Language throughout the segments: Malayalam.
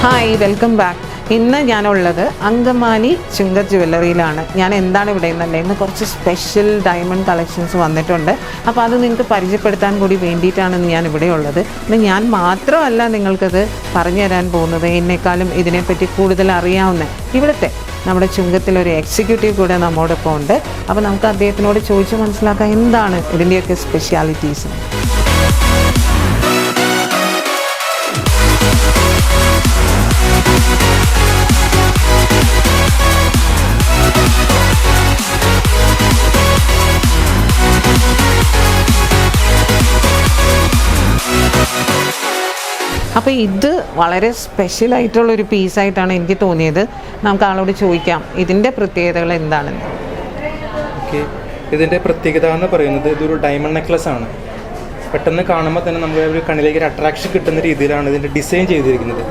Hi, welcome back. ഇന്ന് ഞാനുള്ളത് അങ്കമാലി ചുങ്കത്ത് ജ്വല്ലറിയിലാണ്. ഞാൻ എന്താണ് ഇവിടെ എന്നല്ലേ, ഇന്ന് കുറച്ച് സ്പെഷ്യൽ ഡയമണ്ട് കളക്ഷൻസ് വന്നിട്ടുണ്ട്. അപ്പോൾ അത് നിങ്ങൾക്ക് പരിചയപ്പെടുത്താൻ കൂടി വേണ്ടിയിട്ടാണ് ഞാൻ ഇവിടെ ഉള്ളത്. ഇന്ന് ഞാൻ മാത്രമല്ല നിങ്ങൾക്കത് പറഞ്ഞു തരാൻ പോകുന്നത്, എന്നെക്കാളും ഇതിനെപ്പറ്റി കൂടുതൽ അറിയാവുന്ന ഇവിടുത്തെ നമ്മുടെ ചുങ്കത്തിലൊരു എക്സിക്യൂട്ടീവ് കൂടെ നമ്മോടൊപ്പം ഉണ്ട്. അപ്പോൾ നമുക്ക് അദ്ദേഹത്തിനോട് ചോദിച്ച് മനസ്സിലാക്കാം എന്താണ് ഇതിൻ്റെയൊക്കെ സ്പെഷ്യാലിറ്റീസ്. അപ്പോൾ ഇത് വളരെ സ്പെഷ്യലായിട്ടുള്ളൊരു പീസായിട്ടാണ് എനിക്ക് തോന്നിയത്. നമുക്ക് ആളോട് ചോദിക്കാം ഇതിൻ്റെ പ്രത്യേകതകൾ എന്താണെന്ന്. ഓക്കെ, ഇതിൻ്റെ പ്രത്യേകത എന്ന് പറയുന്നത് ഇതൊരു ഡയമണ്ട് നെക്ലസ് ആണ്. പെട്ടെന്ന് കാണുമ്പോൾ തന്നെ നമുക്ക് ഒരു കണ്ണിലേക്ക് ഒരു അട്രാക്ഷൻ കിട്ടുന്ന രീതിയിലാണ് ഇതിൻ്റെ ഡിസൈൻ ചെയ്തിരിക്കുന്നത്.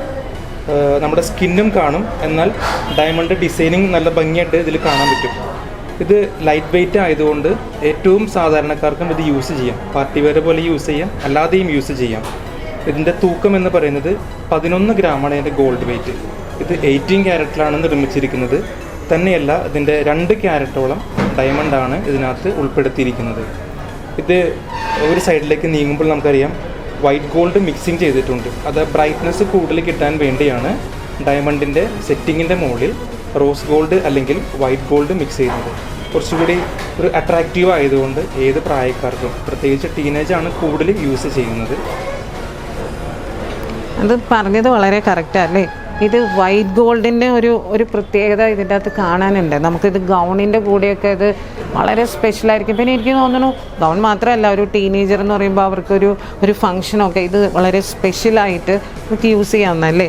നമ്മുടെ സ്കിന്നും കാണും, എന്നാൽ ഡയമണ്ട് ഡിസൈനിങ് നല്ല ഭംഗിയായിട്ട് ഇതിൽ കാണാൻ പറ്റും. ഇത് ലൈറ്റ് വെയ്റ്റ് ആയതുകൊണ്ട് ഏറ്റവും സാധാരണക്കാർക്കും ഇത് യൂസ് ചെയ്യാം. പാർട്ടി വെയർ പോലെ യൂസ് ചെയ്യാം, അല്ലാതെയും യൂസ് ചെയ്യാം. ഇതിൻ്റെ തൂക്കം എന്ന് പറയുന്നത് 11 ഗ്രാമാണ് ഇതിൻ്റെ ഗോൾഡ് വെയ്റ്റ്. ഇത് 18 ക്യാരറ്റിലാണ് നിർമ്മിച്ചിരിക്കുന്നത്. തന്നെയല്ല, ഇതിൻ്റെ 2 ക്യാരറ്റോളം ഡയമണ്ടാണ് ഇതിനകത്ത് ഉൾപ്പെടുത്തിയിരിക്കുന്നത്. ഇത് ഒരു സൈഡിലേക്ക് നീങ്ങുമ്പോൾ നമുക്കറിയാം വൈറ്റ് ഗോൾഡ് മിക്സിങ് ചെയ്തിട്ടുണ്ട്. അത് ബ്രൈറ്റ്നസ് കൂടുതൽ കിട്ടാൻ വേണ്ടിയാണ് ഡയമണ്ടിൻ്റെ സെറ്റിങ്ങിൻ്റെ മുകളിൽ റോസ് ഗോൾഡ് അല്ലെങ്കിൽ വൈറ്റ് ഗോൾഡ് മിക്സ് ചെയ്യുന്നത്. കുറച്ചുകൂടി ഒരു അട്രാക്റ്റീവ് ആയതുകൊണ്ട് ഏത് പ്രായക്കാർക്കും, പ്രത്യേകിച്ച് ടീനേജാണ് കൂടുതൽ യൂസ് ചെയ്യുന്നത്. അത് പറഞ്ഞത് വളരെ കറക്റ്റല്ലേ. ഇത് വൈറ്റ് ഗോൾഡിൻ്റെ ഒരു പ്രത്യേകത ഇതിൻ്റെ അകത്ത് കാണാനുണ്ട്. നമുക്കിത് ഗൗണിൻ്റെ കൂടെയൊക്കെ ഇത് വളരെ സ്പെഷ്യലായിരിക്കും. പിന്നെ എനിക്ക് തോന്നുന്നു ഗൗൺ മാത്രമല്ല, ഒരു ടീനേജർ എന്ന് പറയുമ്പോൾ അവർക്കൊരു ഫങ്ഷനൊക്കെ ഇത് വളരെ സ്പെഷ്യലായിട്ട് നമുക്ക് യൂസ് ചെയ്യാവുന്നല്ലേ.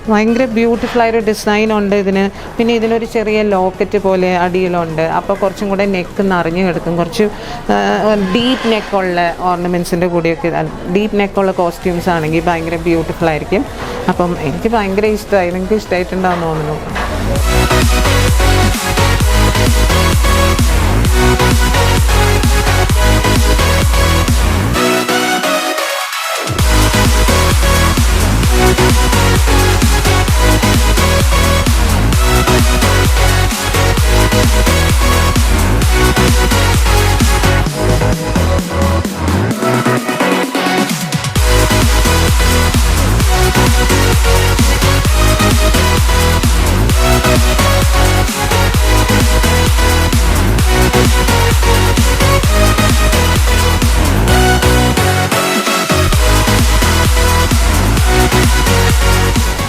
ഭയങ്കര ബ്യൂട്ടിഫുള്ളായൊരു ഡിസൈൻ ഉണ്ട് ഇതിന്. പിന്നെ ഇതിനൊരു ചെറിയ ലോക്കറ്റ് പോലെ അടിയിലുണ്ട്. അപ്പോൾ കുറച്ചും കൂടെ നെക്ക് നിറഞ്ഞു കിടക്കും. കുറച്ച് ഡീപ്പ് നെക്കുള്ള ഓർണമെൻറ്റ്സിൻ്റെ കൂടെയൊക്കെ ഡീപ്പ് നെക്കുള്ള കോസ്റ്റ്യൂംസ് ആണെങ്കിൽ ഭയങ്കര ബ്യൂട്ടിഫുള്ളായിരിക്കും. അപ്പം എനിക്ക് ഭയങ്കര ഇഷ്ടമായി. നിങ്ങൾക്ക് ഇഷ്ടമായിട്ടുണ്ടാകുമെന്ന് തോന്നുന്നു.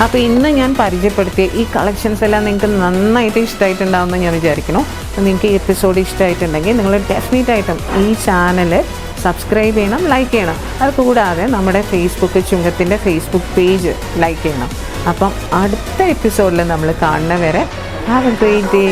അപ്പോൾ ഇന്ന് ഞാൻ പരിചയപ്പെടുത്തിയ ഈ കളക്ഷൻസ് എല്ലാം നിങ്ങൾക്ക് നന്നായിട്ട് ഇഷ്ടമായിട്ടുണ്ടാകുമെന്ന് ഞാൻ വിചാരിക്കുന്നു. അപ്പോൾ നിങ്ങൾക്ക് ഈ എപ്പിസോഡ് ഇഷ്ടമായിട്ടുണ്ടെങ്കിൽ നിങ്ങൾ ഡെഫിനറ്റായിട്ടും ഈ ചാനൽ സബ്സ്ക്രൈബ് ചെയ്യണം, ലൈക്ക് ചെയ്യണം. അത് കൂടാതെ നമ്മുടെ ചുങ്കത്തിൻ്റെ ഫേസ്ബുക്ക് പേജ് ലൈക്ക് ചെയ്യണം. അപ്പം അടുത്ത എപ്പിസോഡിൽ നമ്മൾ കാണുന്നവരെ ഹാവ് എ ഗ്രേറ്റ് ഡേ.